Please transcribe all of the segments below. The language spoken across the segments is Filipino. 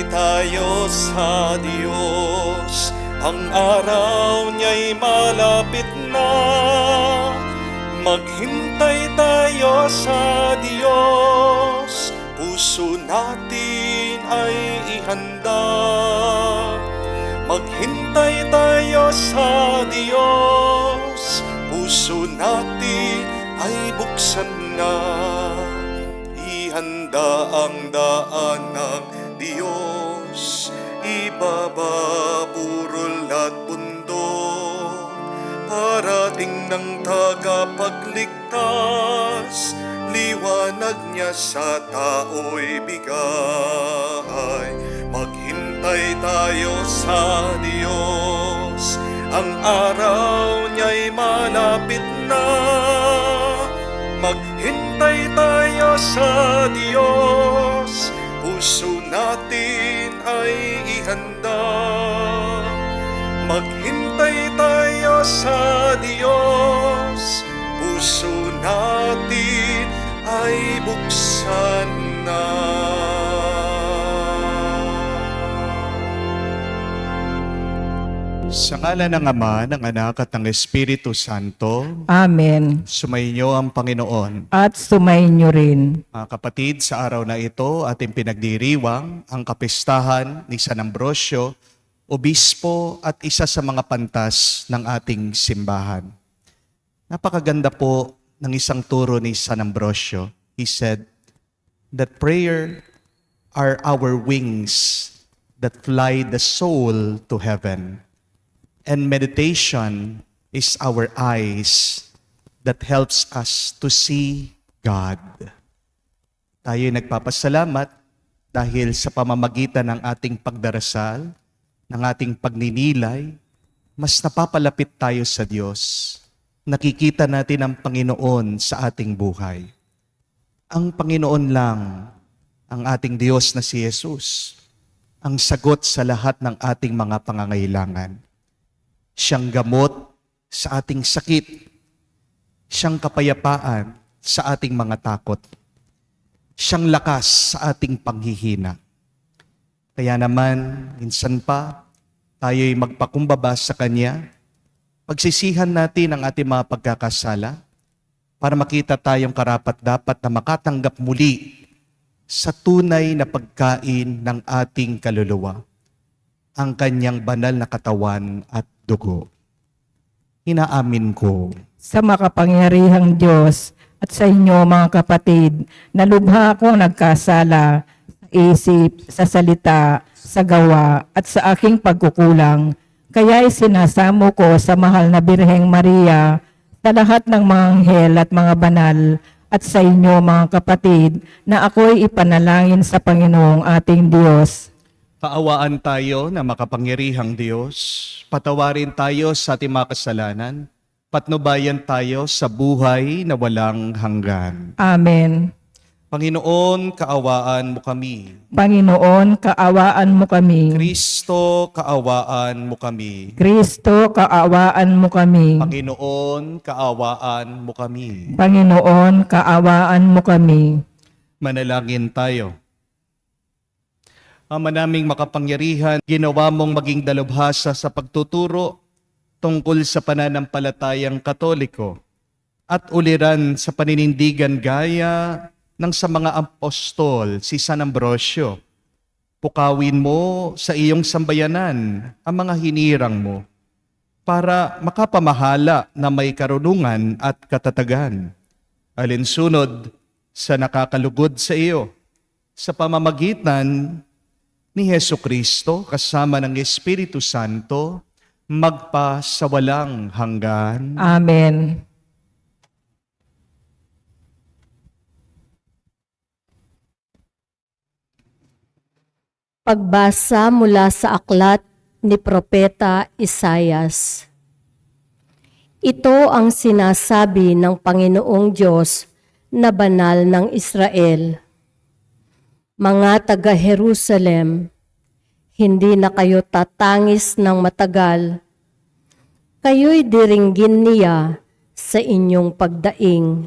tayo sa Diyos, ang araw niya'y malapit na. Maghintay tayo sa Diyos, puso natin ay ihanda. Maghintay tayo sa Diyos, puso natin ay buksan na. Ihanda ang daan ng Diyos, ibababurol at bundok. Parating ng tagapagligtas, liwanag niya sa tao'y bigay. Maghintay tayo sa Diyos, ang araw niya'y malapit na. Maghintay tayo sa Diyos, puso natin ay ihanda. Maghintay tayo sa Diyos, puso natin ay buksan na. Sa ngalan ng Ama, ng Anak at ng Espiritu Santo, Amen. sumainyo ang Panginoon. At sumainyo rin. Mga kapatid, sa araw na ito ating pinagdiriwang ang kapistahan ni San Ambrosio, obispo at isa sa mga pantas ng ating simbahan. Napakaganda po ng isang turo ni San Ambrosio. He said that prayer are our wings that fly the soul to heaven. And meditation is our eyes that helps us to see God. Tayo'y nagpapasalamat dahil sa pamamagitan ng ating pagdarasal, ng ating pagninilay, mas napapalapit tayo sa Diyos. Nakikita natin ang Panginoon sa ating buhay. Ang Panginoon lang, ang ating Diyos na si Jesus, ang sagot sa lahat ng ating mga pangangailangan. Siyang gamot sa ating sakit. Siyang kapayapaan sa ating mga takot. Siyang lakas sa ating panghihina. Kaya naman, minsan pa, tayo'y magpakumbaba sa Kanya. Pagsisihan natin ang ating mga pagkakasala para makita tayong karapat-dapat na makatanggap muli sa tunay na pagkain ng ating kaluluwa, ang Kanyang banal na katawan at dugo. Inaamin ko Sa makapangyarihang Diyos at sa inyo mga kapatid, na lubha akong nagkasala sa isip, sa salita, sa gawa at sa aking pagkukulang. Kaya'y sinasamo ko sa mahal na Birheng Maria, sa lahat ng mga anghel at mga banal, at sa inyo mga kapatid, na ako'y ipanalangin sa Panginoong ating Diyos. kaawaan tayo na makapangyarihang Diyos, patawarin tayo sa ating mga kasalanan, patnubayan tayo sa buhay na walang hanggan. Amen. Panginoon, kaawaan mo kami. Panginoon, kaawaan mo kami. Kristo, kaawaan mo kami. Kristo, kaawaan mo kami. Panginoon, kaawaan mo kami. Panginoon, kaawaan mo kami. Manalangin tayo. Ama naming makapangyarihan, ginawa mong maging dalubhasa sa pagtuturo tungkol sa pananampalatayang Katoliko at uliran sa paninindigan gaya ng sa mga apostol si San Ambrosio. Pukawin mo sa iyong sambayanan ang mga hinirang mo para makapamahala na may karunungan at katatagan. Alinsunod sa nakakalugod sa iyo sa pamamagitan ni Hesukristo kasama ng Espiritu Santo, magpa sa walang hanggan. Amen. Pagbasa mula sa aklat ni Propeta Isaias. Ito ang sinasabi ng Panginoong Diyos na banal ng Israel. Mga taga-Jerusalem, hindi na kayo tatangis ng matagal. Kayo'y diringgin niya sa inyong pagdaing.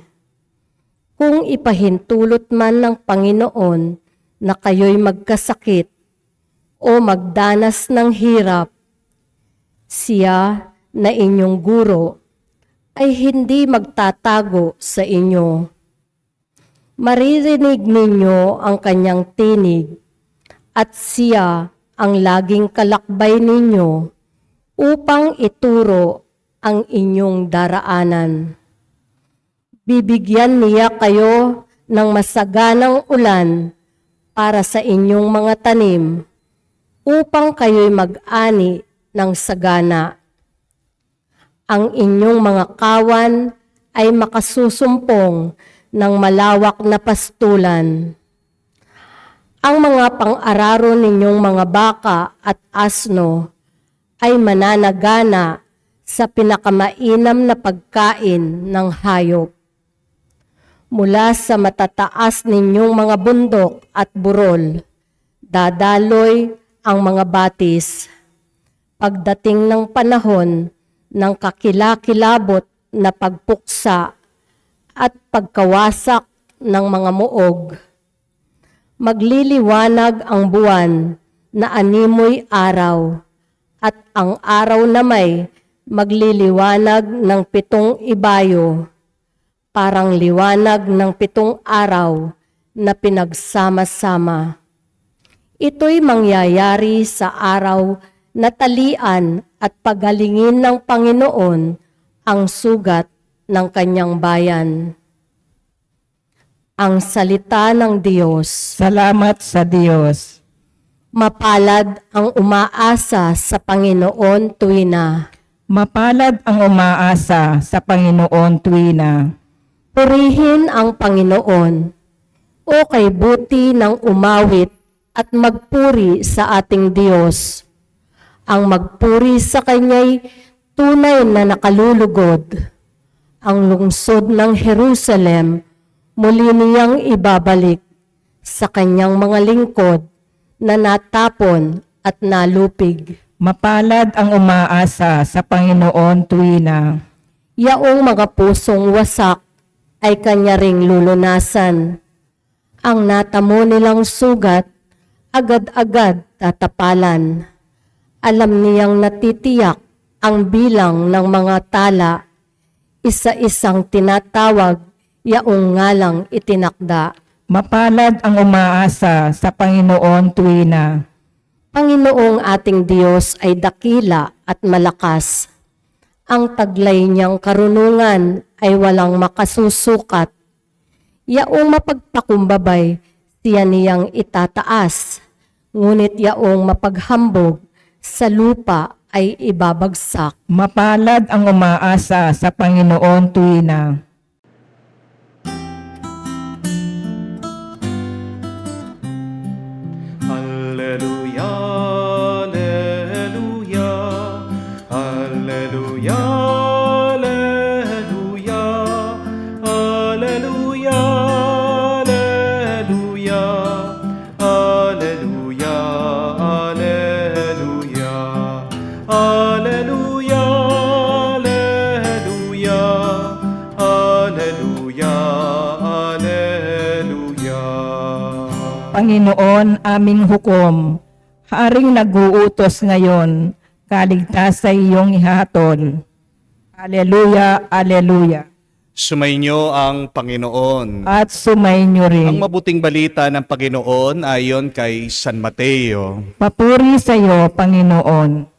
Kung ipahintulot man ng Panginoon na kayo'y magkasakit, o magdanas ng hirap. Siya na inyong guro ay hindi magtatago sa inyo. Maririnig ninyo ang kanyang tinig at siya ang laging kalakbay ninyo upang ituro ang inyong daraanan. Bibigyan niya kayo ng masaganang ulan para sa inyong mga tanim upang kayo'y mag-ani ng sagana. Ang inyong mga kawan ay makasusumpong ng malawak na pastulan. Ang mga pang-araro ninyong mga baka at asno ay mananagana sa pinakamainam na pagkain ng hayop. Mula sa matataas ninyong mga bundok at burol, dadaloy ang mga batis. Pagdating ng panahon ng kakilakilabot na pagpuksa at pagkawasak ng mga muog, magliliwanag ang buwan na animoy araw, at ang araw na may magliliwanag ng 7 ibayo, parang liwanag ng 7 araw na pinagsama-sama. Ito'y mangyayari sa araw na talian at pagalingin ng Panginoon ang sugat ng kanyang bayan. Ang salita ng Diyos. Salamat sa Diyos. Mapalad ang umaasa sa Panginoon tuwina. Mapalad ang umaasa sa Panginoon tuwina. Purihin ang Panginoon. O kay buti ng umawit at magpuri sa ating Diyos. Ang magpuri sa Kanya'y tunay na nakalulugod. Ang lungsod ng Jerusalem muli niyang ibabalik sa Kanyang mga lingkod na natapon at nalupig. Mapalad ang umaasa sa Panginoon tuwina. Yaong mga pusong wasak ay Kanya ring lulunasan. Ang natamo nilang sugat, agad-agad tatapalan. Alam niyang natitiyak ang bilang ng mga tala, isa-isang tinatawag, yaong ngalang itinakda. Mapalad ang umaasa sa Panginoon tuwina. Panginoong ating Diyos ay dakila at malakas. Ang taglay niyang karunungan ay walang makasusukat. Yaong mapagpakumbabay, siya niyang itataas. Ngunit yaong mapaghambog, sa lupa ay ibabagsak. Mapalad ang umaasa sa Panginoon tuwina. Alleluia, alleluia, alleluia, alleluia, alleluia, alleluia, alleluia, alleluia, alleluia, alleluia, alleluia, alleluia. Panginoon, aming hukom, haring nag-uutos ngayon, kaligtas sa iyong ihahatol. Aleluya, aleluya. Sumainyo ang Panginoon. At sumainyo rin. Ang mabuting balita ng Panginoon ayon kay San Mateo. Papuri sa iyo, Panginoon.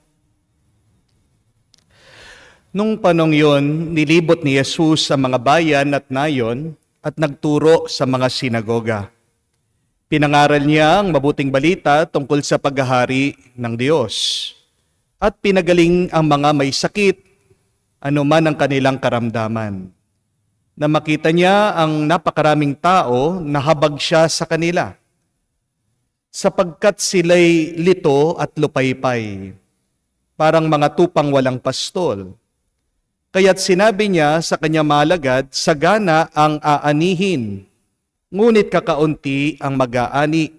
Nung panong yon, nilibot ni Jesus sa mga bayan at nayon at nagturo sa mga sinagoga. Pinangaral niya ang mabuting balita tungkol sa paghahari ng Diyos at pinagaling ang mga may sakit, anuman ang kanilang karamdaman. Na makita niya ang napakaraming tao, nahabag siya sa kanila, sapagkat sila'y lito at lupaypay, parang mga tupang walang pastol. Kaya't sinabi niya sa kanya malagad, sagana ang aanihin, ngunit kakaunti ang mag-aani.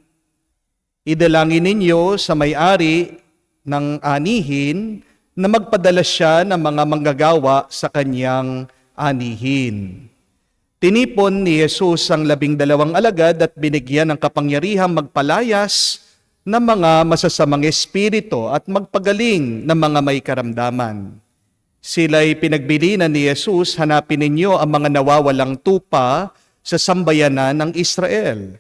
Idalangin ninyo sa may-ari ng anihin na magpadala siya ng mga manggagawa sa kanyang anihin. Tinipon ni Jesus ang 12 alagad at binigyan ng kapangyarihang magpalayas ng mga masasamang espiritu at magpagaling ng mga may karamdaman. Sila'y pinagbilinan ni Jesus, hanapin ninyo ang mga nawawalang tupa sa sambayanan ng Israel.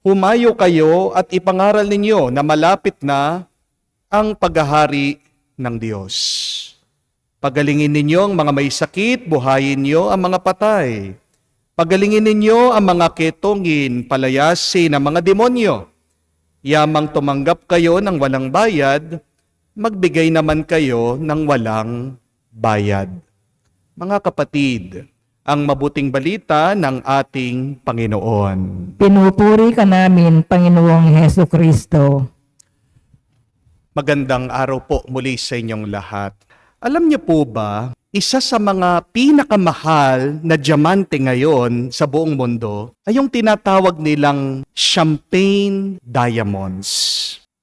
Humayo kayo at ipangaral ninyo na malapit na ang paghahari ng Diyos. Pagalingin ninyo ang mga may sakit, buhayin niyo ang mga patay. Pagalingin ninyo ang mga ketongin, palayasin ang mga demonyo. Yamang tumanggap kayo ng walang bayad, magbigay naman kayo ng walang bayad. Mga kapatid, ang mabuting balita ng ating Panginoon. Pinupuri ka namin, Panginoong Heso Kristo. Magandang araw po muli sa inyong lahat. Alam niyo po ba, isa sa mga pinakamahal na diamante ngayon sa buong mundo ay yung tinatawag nilang champagne diamonds.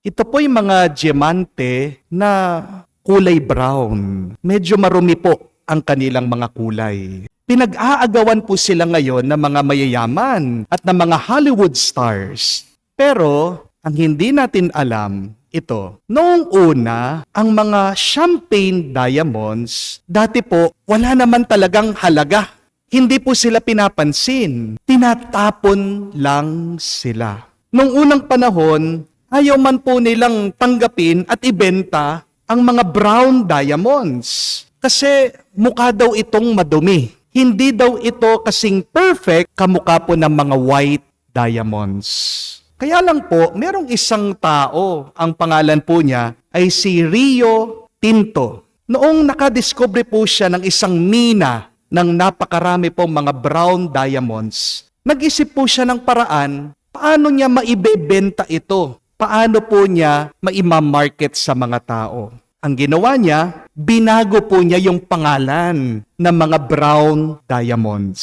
Ito po yung mga diamante na kulay brown. Medyo marumi po ang kanilang mga kulay. Pinag-aagawan po sila ngayon ng mga mayayaman at ng mga Hollywood stars. Pero ang hindi natin alam, ito, noong una, ang mga champagne diamonds, dati po, wala naman talagang halaga. Hindi po sila pinapansin. Tinatapon lang sila. Noong unang panahon, ayaw man po nilang tanggapin at ibenta ang mga brown diamonds. Kasi mukha daw itong madumi. Hindi daw ito kasing perfect kamukha po ng mga white diamonds. Kaya lang po, merong isang tao, ang pangalan po niya ay si Rio Tinto. Noong nakadiscover po siya ng isang mina ng napakarami pong mga brown diamonds, nag-isip po siya ng paraan, paano niya maibebenta ito? Paano po niya maimamarket sa mga tao? Ang ginawa niya, binago po niya yung pangalan ng mga brown diamonds.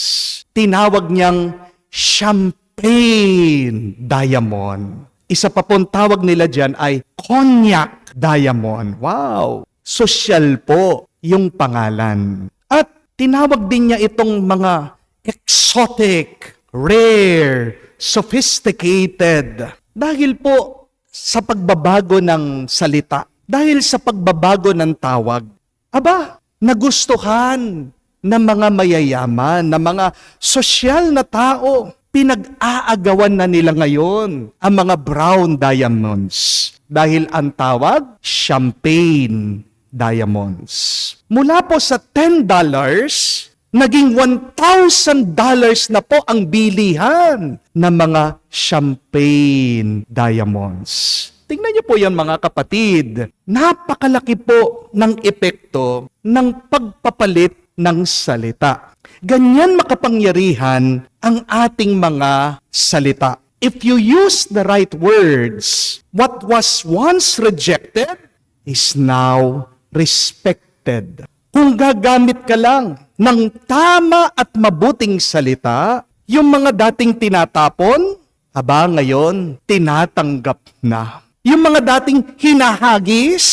Tinawag niyang champagne diamond. Isa pa pong tawag nila dyan ay cognac diamond. Wow! Sosyal po yung pangalan. At tinawag din niya itong mga exotic, rare, sophisticated. Dahil po sa pagbabago ng salita, dahil sa pagbabago ng tawag, aba, nagustuhan ng mga mayayaman, ng mga sosyal na tao. Pinag-aagawan na nila ngayon ang mga brown diamonds. Dahil ang tawag, champagne diamonds. Mula po sa $10, naging $1,000 na po ang bilihan ng mga champagne diamonds. Tingnan niyo po yan mga kapatid. Napakalaki po ng epekto ng pagpapalit ng salita. Ganyan makapangyarihan ang ating mga salita. If you use the right words, what was once rejected is now respected. Kung gagamit ka lang ng tama at mabuting salita, yung mga dating tinatapon, aba ngayon, tinatanggap na. Yung mga dating hinahagis,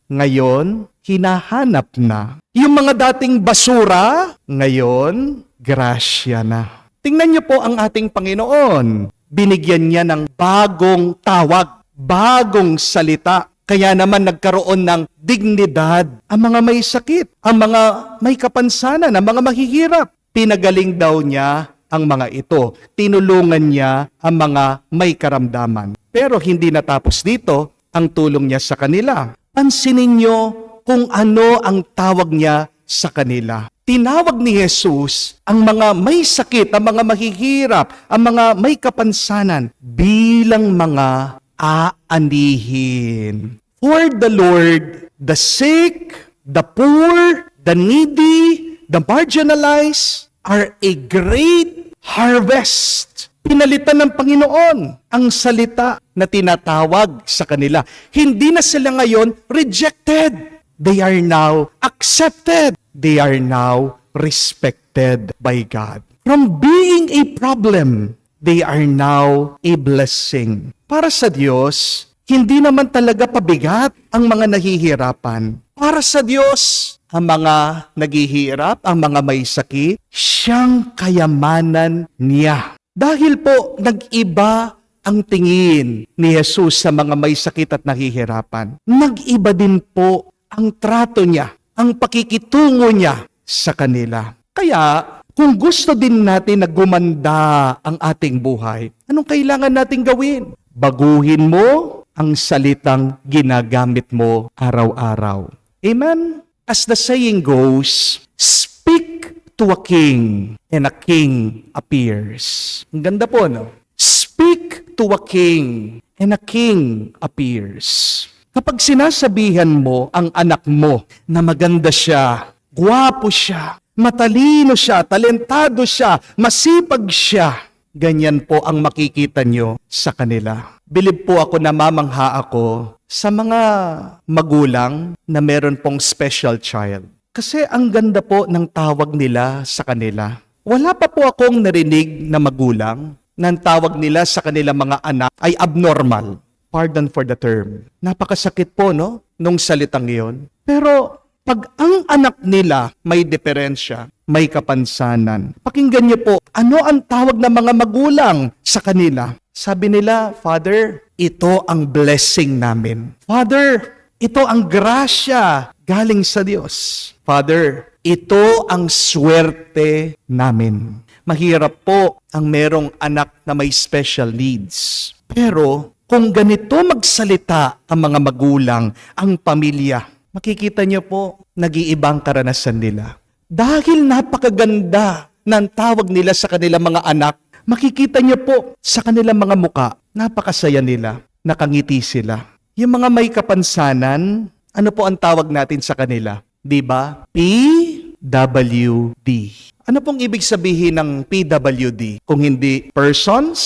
ngayon, hinahanap na. Yung mga dating basura, ngayon, grasya na. Tingnan niyo po ang ating Panginoon. Binigyan niya ng bagong tawag, bagong salita. Kaya naman nagkaroon ng dignidad ang mga may sakit, ang mga may kapansanan, ang mga mahihirap. Pinagaling daw niya ang mga ito. Tinulungan niya ang mga may karamdaman. Pero hindi natapos dito ang tulong niya sa kanila. Pansinin niyo kung ano ang tawag niya sa kanila. Tinawag ni Jesus ang mga may sakit, ang mga mahihirap, ang mga may kapansanan bilang mga aanihin. For the Lord, the sick, the poor, the needy, the marginalized are a great harvest. Pinalitan ng Panginoon ang salita na tinatawag sa kanila. Hindi na sila ngayon rejected. They are now accepted. They are now respected by God. From being a problem, they are now a blessing. Para sa Diyos, hindi naman talaga pabigat ang mga nahihirapan. Para sa Diyos, ang mga naghihirap, ang mga may sakit, siyang kayamanan niya. Dahil po nag-iba ang tingin ni Jesus sa mga may sakit at nahihirapan. Nag-iba din po ang trato niya, ang pakikitungo niya sa kanila. Kaya, kung gusto din natin na gumanda ang ating buhay, anong kailangan nating gawin? Baguhin mo ang salitang ginagamit mo araw-araw. Amen? As the saying goes, speak to a king and a king appears. Ang ganda po, no? Speak to a king and a king appears. Kapag sinasabihan mo ang anak mo na maganda siya, gwapo siya, matalino siya, talentado siya, masipag siya, ganyan po ang makikita nyo sa kanila. Bilib po ako na mamangha ako sa mga magulang na meron pong special child. Kasi ang ganda po ng tawag nila sa kanila. Wala pa po akong narinig na magulang na ang tawag nila sa kanilang mga anak ay abnormal. Pardon for the term. Napakasakit po, no? Nung salitang iyon. Pero pag ang anak nila may diferensya, may kapansanan, pakinggan niyo po, ano ang tawag ng mga magulang sa kanila? Sabi nila, Father, ito ang blessing namin. Father, ito ang grasya galing sa Diyos. Father, ito ang swerte namin. Mahirap po ang merong anak na may special needs. Pero kung ganito magsalita ang mga magulang, ang pamilya, makikita niyo po, nag-iibang karanasan nila. Dahil napakaganda ng tawag nila sa kanilang mga anak, makikita niyo po sa kanilang mga muka, napakasaya nila, nakangiti sila. Yung mga may kapansanan, ano po ang tawag natin sa kanila? Diba? PWD. Ano pong ibig sabihin ng PWD? Kung hindi persons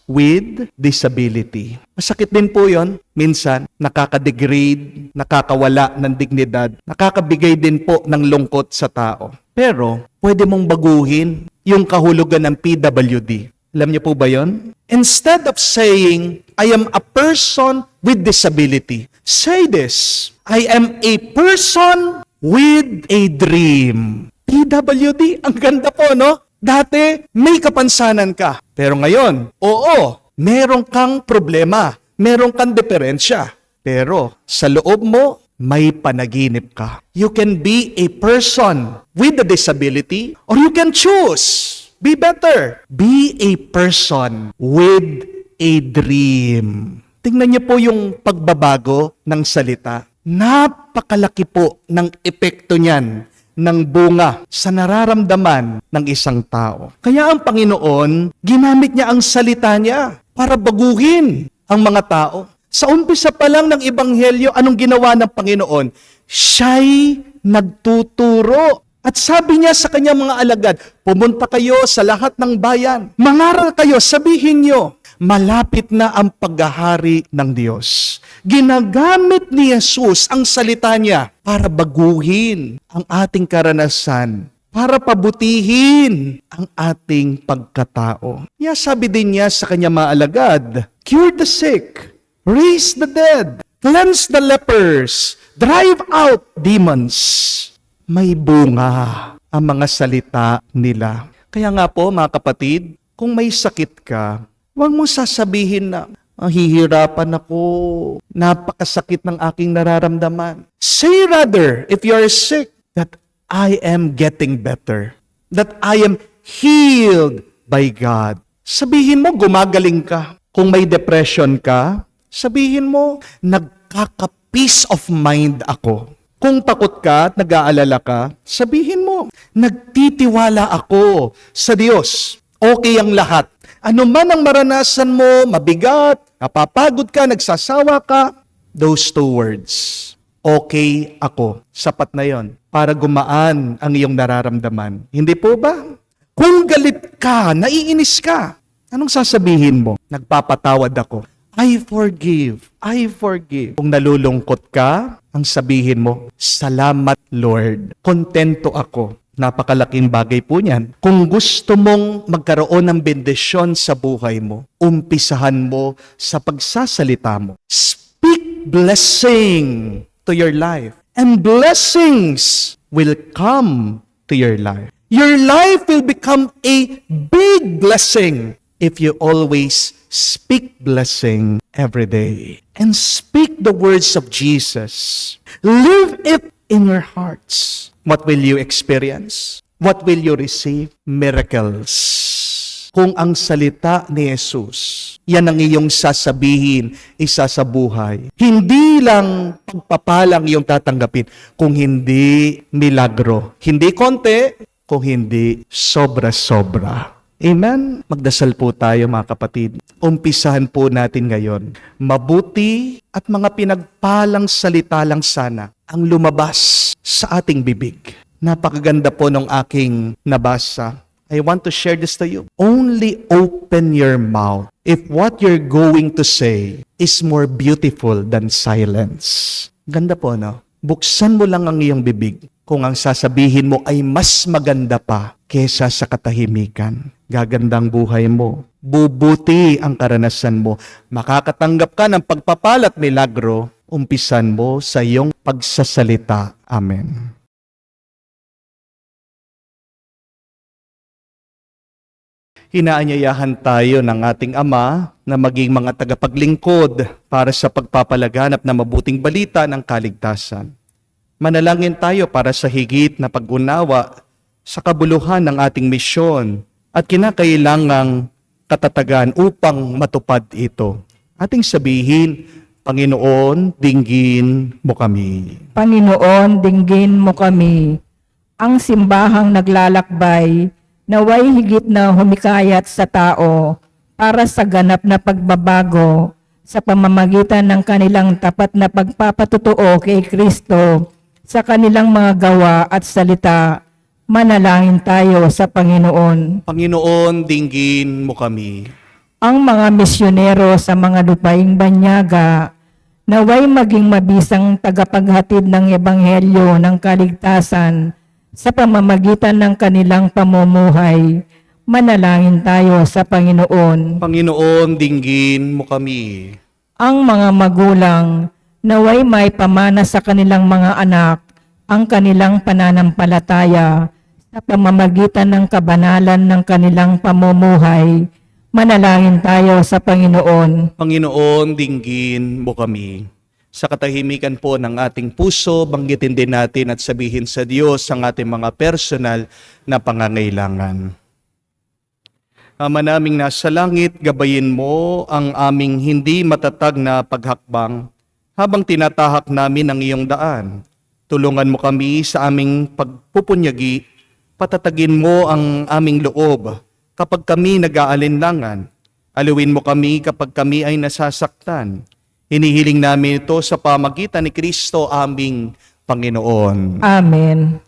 with disability. Masakit din po yon. Minsan, nakaka-degrade, nakakawala ng dignidad, nakakabigay din po ng lungkot sa tao. Pero, pwede mong baguhin yung kahulugan ng PWD. Alam niyo po ba yon? Instead of saying, I am a person with disability, say this, I am a person with a dream. PWD, ang ganda po, no? Dati, may kapansanan ka. Pero ngayon, oo, meron kang problema, meron kang diferensya. Pero sa loob mo, may panaginip ka. You can be a person with a disability or you can choose. Be better. Be a person with a dream. Tingnan niyo po yung pagbabago ng salita. Napakalaki po ng epekto niyan ng bunga sa nararamdaman ng isang tao. Kaya ang Panginoon, ginamit niya ang salita niya para baguhin ang mga tao. Sa umpisa pa lang ng Ebanghelyo, anong ginawa ng Panginoon? Siya'y nagtuturo. At sabi niya sa kanyang mga alagad, pumunta kayo sa lahat ng bayan. Mangaral kayo, sabihin niyo, malapit na ang paghahari ng Diyos. Ginagamit ni Jesus ang salita niya para baguhin ang ating karanasan, para pabutihin ang ating pagkatao. Kaya sabi din niya sa kanyang mga alagad, cure the sick, raise the dead, cleanse the lepers, drive out demons. May bunga ang mga salita nila. Kaya nga po, mga kapatid, kung may sakit ka, huwag mo sasabihin na, hihirapan ako, napakasakit ng aking nararamdaman. Say rather, if you are sick, that I am getting better. That I am healed by God. Sabihin mo, gumagaling ka. Kung may depression ka, sabihin mo, nagkaka-peace of mind ako. Kung takot ka at nag-aalala ka, sabihin mo, nagtitiwala ako sa Diyos. Okay ang lahat. Ano man ang maranasan mo, mabigat, napapagod ka, nagsasawa ka, those two words, okay ako. Sapat na yon para gumaan ang iyong nararamdaman. Hindi po ba? Kung galit ka, naiinis ka, anong sasabihin mo? Nagpapatawad ako. I forgive. I forgive. Kung nalulungkot ka, ang sabihin mo, salamat Lord. Kontento ako. Napakalaking bagay po niyan. Kung gusto mong magkaroon ng bendisyon sa buhay mo, umpisahan mo sa pagsasalita mo. Speak blessing to your life. And blessings will come to your life. Your life will become a big blessing if you always speak blessing every day. And speak the words of Jesus. Live it in your hearts. What will you experience? What will you receive? Miracles. Kung ang salita ni Jesus, yan ang iyong sasabihin, isa sa buhay. Hindi lang pagpapalang iyong tatanggapin, kung hindi milagro. Hindi konti, kung hindi sobra-sobra. Amen? Magdasal po tayo mga kapatid. Umpisahan po natin ngayon. Mabuti at mga pinagpalang salita lang sana ang lumabas sa ating bibig. Napakaganda po nung aking nabasa. I want to share this to you. Only open your mouth if what you're going to say is more beautiful than silence. Ganda po, no? Buksan mo lang ang iyong bibig kung ang sasabihin mo ay mas maganda pa kesa sa katahimikan. Gagandang buhay mo. Bubuti ang karanasan mo. Makakatanggap ka ng pagpapalat milagro. Umpisan mo sa iyong pagsasalita. Amen. Inaanyayahan tayo ng ating Ama na maging mga tagapaglingkod para sa pagpapalaganap na mabuting balita ng kaligtasan. Manalangin tayo para sa higit na pag-unawa sa kabuluhan ng ating misyon at kinakailangang katatagan upang matupad ito. Ating sabihin, Panginoon, dinggin mo kami. Panginoon, dinggin mo kami. Ang simbahang naglalakbay, naway higit na humikayat sa tao para sa ganap na pagbabago sa pamamagitan ng kanilang tapat na pagpapatutuo kay Kristo sa kanilang mga gawa at salita. Manalangin tayo sa Panginoon. Panginoon, dinggin mo kami. Ang mga misyonero sa mga lupaing banyaga, naway maging mabisang tagapaghatid ng ebanghelyo ng kaligtasan sa pamamagitan ng kanilang pamumuhay. Manalangin tayo sa Panginoon. Panginoon, dinggin mo kami. Ang mga magulang, naway may pamana sa kanilang mga anak ang kanilang pananampalataya sa pamamagitan ng kabanalan ng kanilang pamumuhay. Manalangin tayo sa Panginoon. Panginoon, dinggin mo kami. Sa katahimikan po ng ating puso, banggitin din natin at sabihin sa Diyos ang ating mga personal na pangangailangan. Ama naming nasa langit, gabayin mo ang aming hindi matatag na paghakbang habang tinatahak namin ang iyong daan. Tulungan mo kami sa aming pagpupunyagi, patatagin mo ang aming loob kapag kami nag-aalinlangan. Aluin mo kami kapag kami ay nasasaktan. Hinihiling namin ito sa pamagitan ni Kristo aming Panginoon. Amen.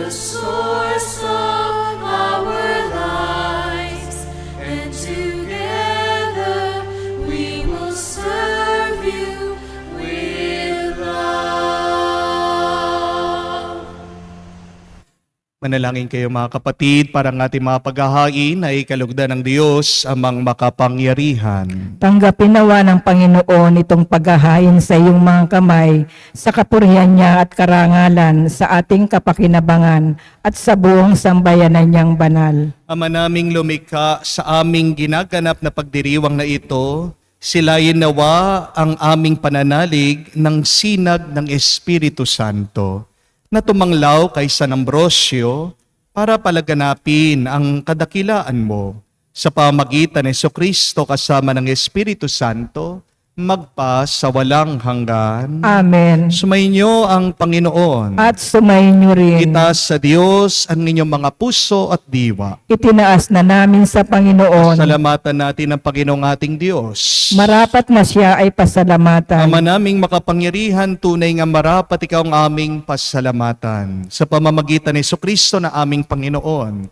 the source of our light. Manalangin kayo mga kapatid para ang ating mga paghahain ay kalugdan ng Diyos amang makapangyarihan. Tanggapin nawa ng Panginoon itong paghahain sa iyong mga kamay sa kapurihan niya at karangalan sa ating kapakinabangan at sa buong sambayanan niyang banal. Ama naming lumikha sa aming ginaganap na pagdiriwang na ito, silayin nawa ang aming pananalig ng sinag ng Espiritu Santo na tumanglaw kay San Ambrosio para palaganapin ang kadakilaan mo sa pamagitan ni Jesucristo kasama ng Espiritu Santo, magpa sa walang hanggan. Amen. Sumainyo ang Panginoon. At sumainyo rin. Itaas sa Diyos ang inyong mga puso at diwa. Itinaas na namin sa Panginoon. Salamatan natin ang Panginoong ating Diyos. Marapat na siya ay pasalamatan. Ama naming makapangyarihan, tunay nga marapat ikaw ang aming pasalamatan sa pamamagitan ni Jesucristo na aming Panginoon.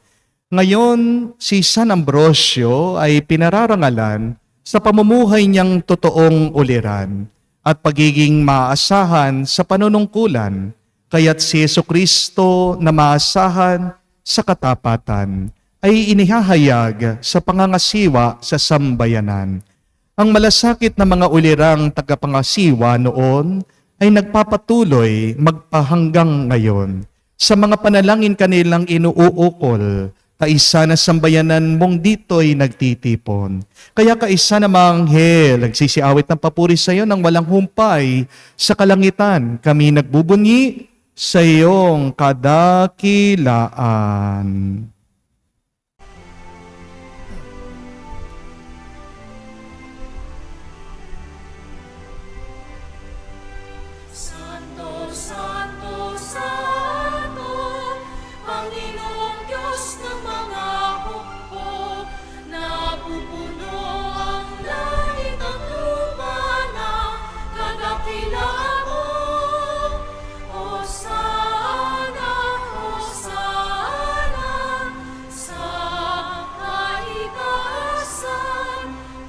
Ngayon, si San Ambrosio ay pinararangalan sa pamumuhay niyang totoong uliran at pagiging maasahan sa panunungkulan, kaya't si Jesucristo na maasahan sa katapatan ay inihahayag sa pangangasiwa sa sambayanan. Ang malasakit na mga ulirang tagapangasiwa noon ay nagpapatuloy magpahanggang ngayon sa mga panalangin kanilang inuukol. Kaisa na sambayanan mong dito'y nagtitipon. Kaya kaisa na mga anghel, nagsisiawit ng papuri sa iyo ng walang humpay. Sa kalangitan, kami nagbubunyi sa iyong kadakilaan. Santo, Santo, Santo, Panginoong Diyos ng mga hukbo, napupuno ang langit at lupa ng kadakilaan mo. Hosana, Hosana, sa kaitaasan,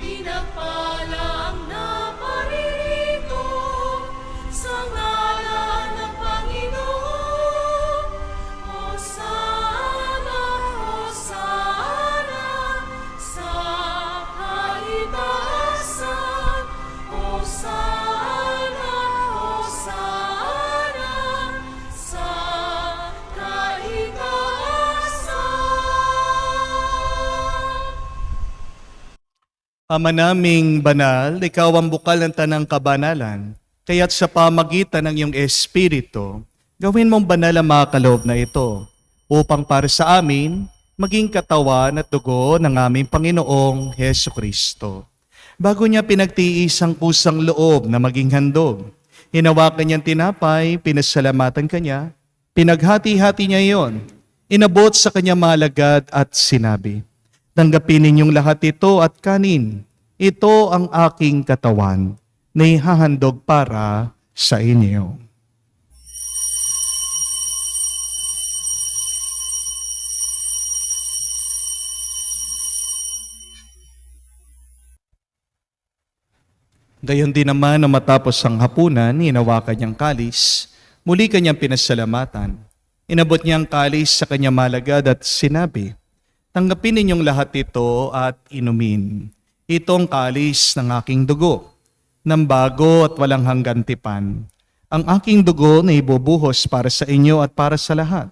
pinagpala ang naparirito sa ngalan ng Panginoon. Hosana, Hosana, sa kaitaasan. Hosana, Hosana, sa kaitaasan. Ama naming banal, ikaw ang bukal ng tanang kabanalan. Kaya't sa pamagitan ng iyong Espiritu, gawin mong banal ang mga kaloob na ito, upang para sa amin, maging katawan at dugo ng aming Panginoong Heso Kristo. Bago niya pinagtiis ang kusang loob na maging handog, hinawakan niyang tinapay, pinasalamatan kanya, pinaghati-hati niya iyon, inabot sa kanyang mga alagad at sinabi, "Tanggapin ninyong lahat ito at kanin. Ito ang aking katawan na ihahandog para sa inyo." Gayon din naman na matapos ang hapunan, hinawakan niyang kalis, muli kanyang pinasalamatan. Inabot niya ang kalis sa kanyang malagad at sinabi, "Tanggapin ninyong lahat ito at inumin. Itong kalis ng aking dugo, ng bago at walang hanggan tipan. Ang aking dugo na ibubuhos para sa inyo at para sa lahat,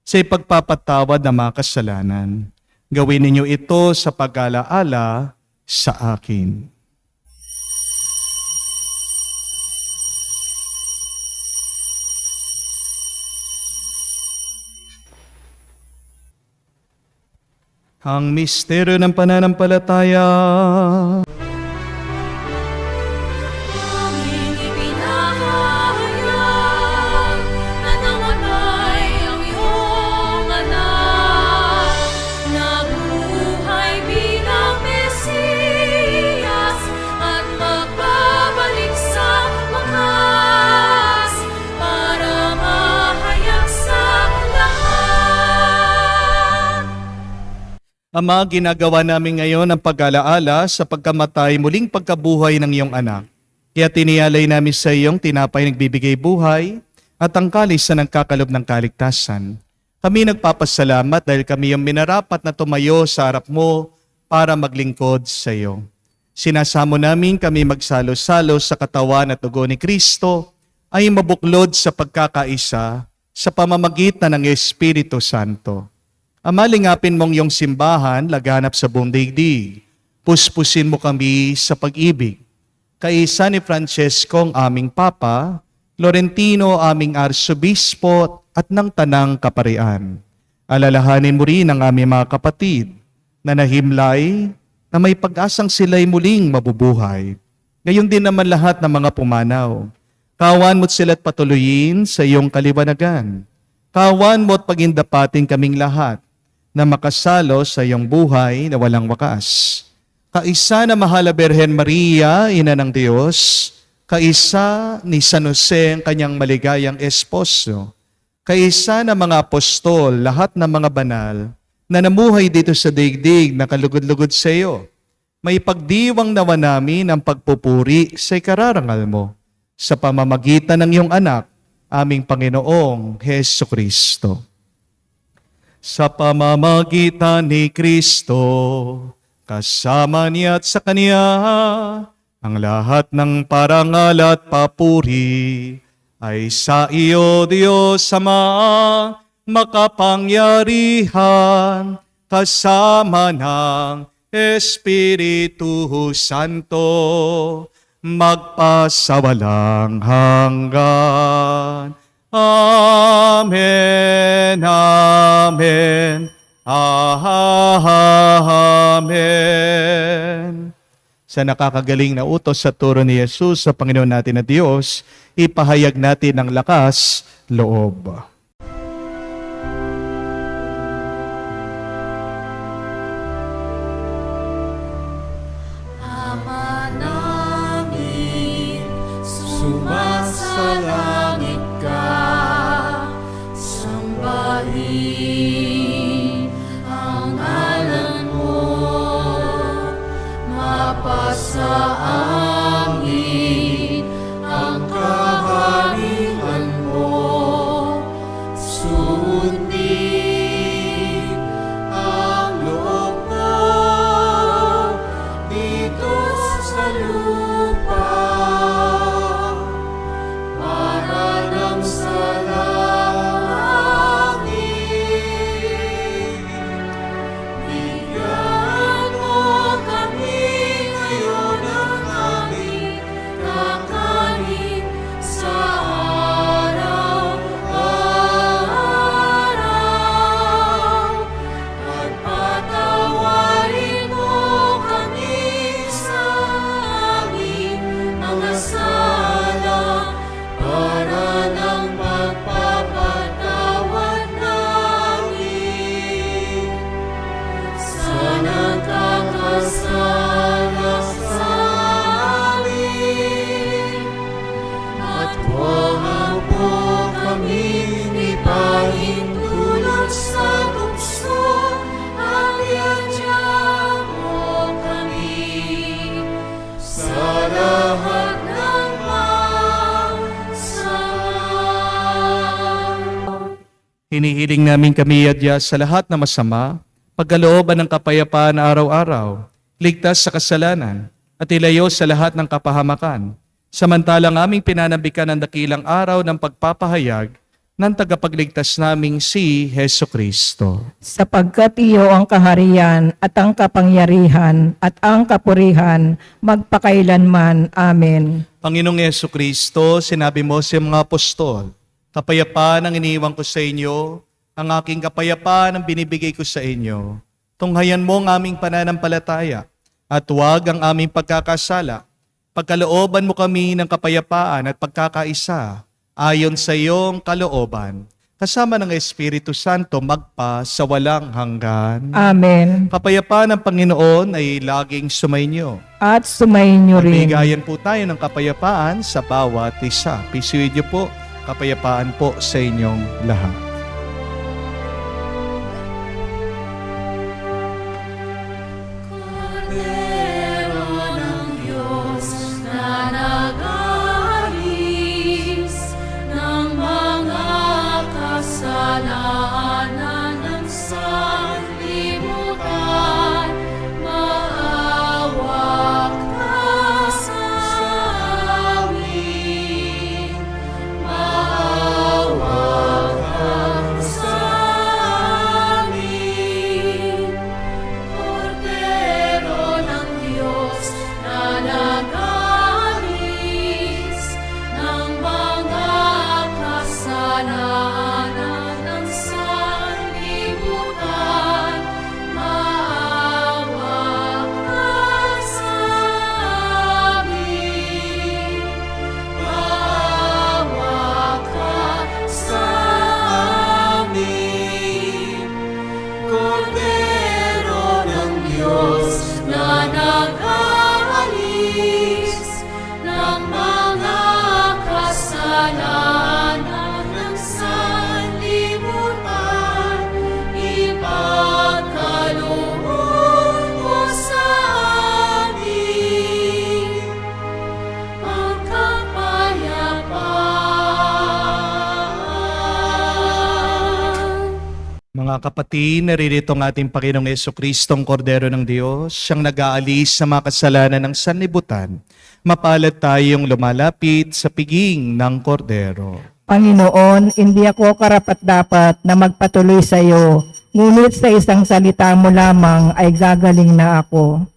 sa ipagpapatawad ng mga kasalanan. Gawin ninyo ito sa pag-alaala sa akin." Ang misteryo ng pananampalataya. Aming ipinahayag na namatay ang iyong anak, nabuhay bilang Mesiyas at magbabalik sa wakas para mahayag sa lahat. Ama, ginagawa namin ngayon ang pag-alaala sa pagkamatay muling pagkabuhay ng iyong anak. Kaya tiniyalay namin sa iyong tinapay nagbibigay buhay at ang kalis na nagkakalob ng kaligtasan. Kami nagpapasalamat dahil kami ang minarapat na tumayo sa harap mo para maglingkod sa iyo. Sinasamo namin kami magsalo-salo sa katawan at dugo ni Kristo ay mabuklod sa pagkakaisa sa pamamagitan ng Espiritu Santo. Ama, lingapin mong iyong simbahan laganap sa buong daigdig. Puspusin mo kami sa pag-ibig. Kaisa ni Francesco ang aming Papa, Florentino aming Arsobispo at ng Tanang Kaparian. Alalahanin mo rin ang aming mga kapatid na nahimlay na may pag-asang sila'y muling mabubuhay. Ngayon din naman lahat ng mga pumanaw. Kawan mo't sila't patuloyin sa iyong kaliwanagan. Kawan mo't pagindapatin kaming lahat na makasalo sa iyong buhay na walang wakas. Kaisa na mahal na Birhen Maria, Ina ng Diyos, kaisa ni San Jose ang kanyang maligayang esposo, kaisa na mga apostol, lahat ng mga banal, na namuhay dito sa daigdig na kalugod-lugod sa iyo. May pagdiwang nawa namin ang pagpupuri sa ikararangal mo sa pamamagitan ng iyong anak, aming Panginoong Heso Kristo. Sa pamamagitan ni Kristo, kasama niya at sa Kanya, ang lahat ng parangal at papuri ay sa iyo, Diyos Ama, makapangyarihan, kasama ng Espiritu Santo, magpasawalang hanggan. Amen, amen, amen. Sa nakakagaling na utos sa turo ni Jesus sa Panginoon natin na Diyos, ipahayag natin ang lakas loob. Ama namin, sumasalangit ka, sambahin ang ngalan mo, mapasa amin ang kaharian mo, sundin ang loob mo dito sa lupa para lang sa langit. Bigyan mo kami ngayon ng aming kakanin sa araw-araw at patawarin mo kami sa aming mga sala para ng pagpapatawad namin sa nagkakasala sa amin. At huwag mo kami ipahintulot sa tukso, at iadya mo kami sa lahat ng masama. Hinihiling namin kami adya sa lahat na masama, pagkalooban ng kapayapaan araw-araw, ligtas sa kasalanan, at ilayo sa lahat ng kapahamakan. Samantalang aming pinanabikan ang dakilang araw ng pagpapahayag ng tagapagligtas naming si Heso Kristo. Sapagkat iyo ang kaharian at ang kapangyarihan at ang kapurihan magpakailanman. Amen. Panginoong Heso Kristo, sinabi mo sa mga apostol, kapayapaan ang iniwan ko sa inyo, ang aking kapayapaan ang binibigay ko sa inyo. Tunghayan mo ang aming pananampalataya at huwag ang aming pagkakasala. Pagkalooban mo kami ng kapayapaan at pagkakaisa ayon sa iyong kalooban, kasama ng Espiritu Santo magpa sa walang hanggan. Amen. Kapayapaan ng Panginoon ay laging sumainyo. At sumayin niyo rin. Bigayan po tayo ng kapayapaan sa bawat isa. Pisuin niyo po, kapayapaan po sa inyong lahat. Kordero ng Diyos na nag-aalis ng mga kasalanan, Mga kapatid, naririto ang ating Panginoong Yesu-Kristong Kordero ng Diyos, siyang nag-aalis sa mga kasalanan ng sanlibutan. Mapalad tayong lumalapit sa piging ng Kordero. Panginoon, hindi ako karapat-dapat na magpatuloy sa iyo, ngunit sa isang salita mo lamang ay gagaling na ako.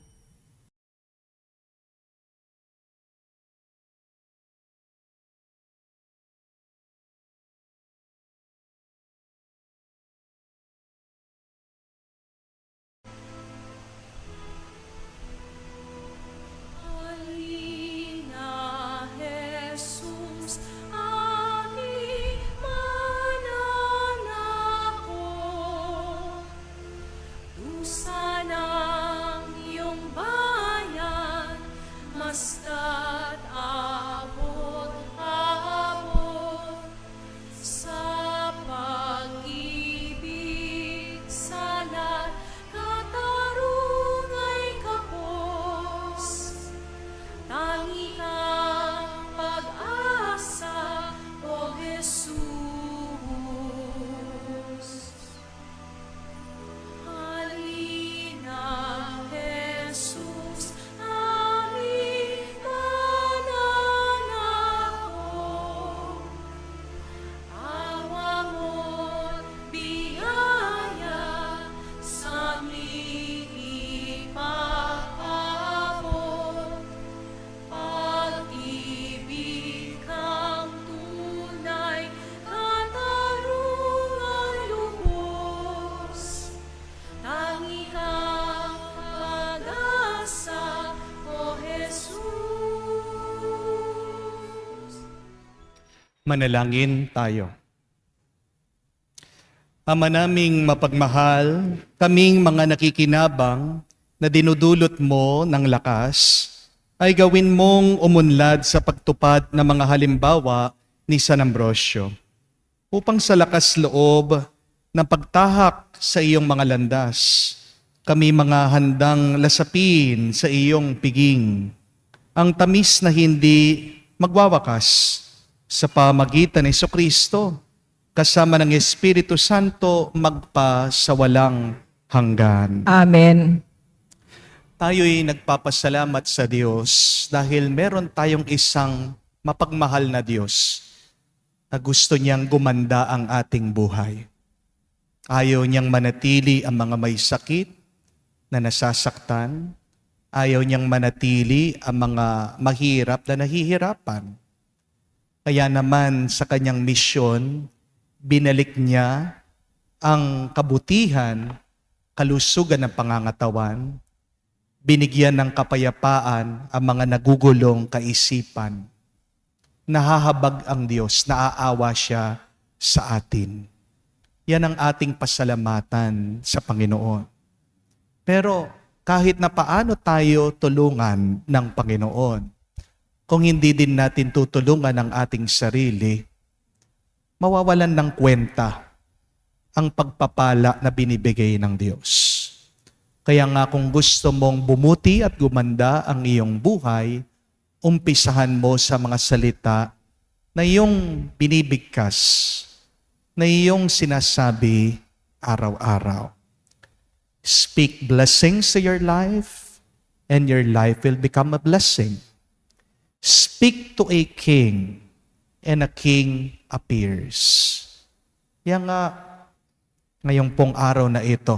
Halina, Jesus, aming mananako. Dusa ng iyong bayan, masta't abot-abot sa pag-ibig salat katarungay kapos. Tangi kang pag-asa, O Jesus. Halina, Jesus, aming mananako. Awa mo't biyaya sa aming ipaabot. Pag-ibig kang tunay, katarungan lubos. Tangi kang pag-asa, O Jesus. Manalangin tayo. Ama naming mapagmahal, kaming mga nakikinabang na dinudulot mo ng lakas, ay gawin mong umunlad sa pagtupad ng mga halimbawa ni San Ambrosio, upang sa lakas loob ng pagtahak sa iyong mga landas, kami mga handang lasapin sa iyong piging, ang tamis na hindi magwawakas sa pamagitan ni Jesucristo, kasama ng Espiritu Santo magpa sa walang hanggan. Amen. Tayo'y nagpapasalamat sa Diyos dahil meron tayong isang mapagmahal na Diyos na gusto niyang gumanda ang ating buhay. Ayaw niyang manatili ang mga may sakit na nasasaktan. Ayaw niyang manatili ang mga mahirap na nahihirapan. Kaya naman sa kanyang misyon, binalik niya ang kabutihan, kalusugan ng pangangatawan, binigyan ng kapayapaan ang mga nagugulong kaisipan. Nahahabag ang Diyos, naaawa siya sa atin. Yan ang ating pasalamatan sa Panginoon. Pero kahit na paano tayo tulungan ng Panginoon, kung hindi din natin tutulungan ang ating sarili, mawawalan ng kwenta ang pagpapala na binibigay ng Diyos. Kaya nga kung gusto mong bumuti at gumanda ang iyong buhay, umpisahan mo sa mga salita na iyong binibigkas, na iyong sinasabi araw-araw. Speak blessings to your life, and your life will become a blessing. Speak to a king, and a king appears. Yan nga, ngayong pong araw na ito,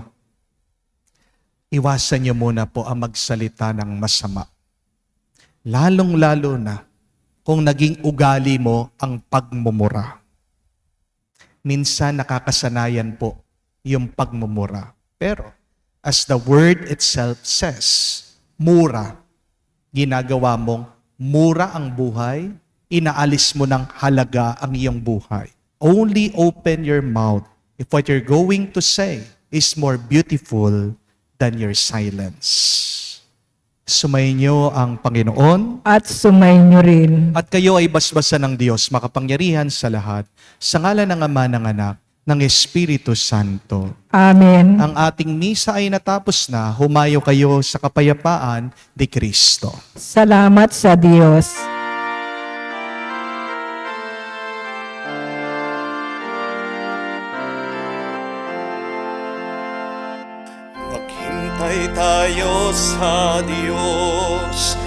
iwasan niyo muna po ang magsalita ng masama. Lalong-lalo na kung naging ugali mo ang pagmumura. Minsan nakakasanayan po yung pagmumura. Pero as the word itself says, mura, ginagawa mong mura ang buhay, inaalis mo ng halaga ang iyong buhay. Only open your mouth if what you're going to say is more beautiful than your silence. Sumayin niyo ang Panginoon At sumayin niyo rin. at kayo ay basbasan ng Diyos makapangyarihan sa lahat sa ngalan ng Ama, ng Anak, ng Espiritu Santo. Amen. Ang ating misa ay natapos na. Humayo kayo sa kapayapaan ni Kristo. Salamat sa Diyos. tayo sa Diyos.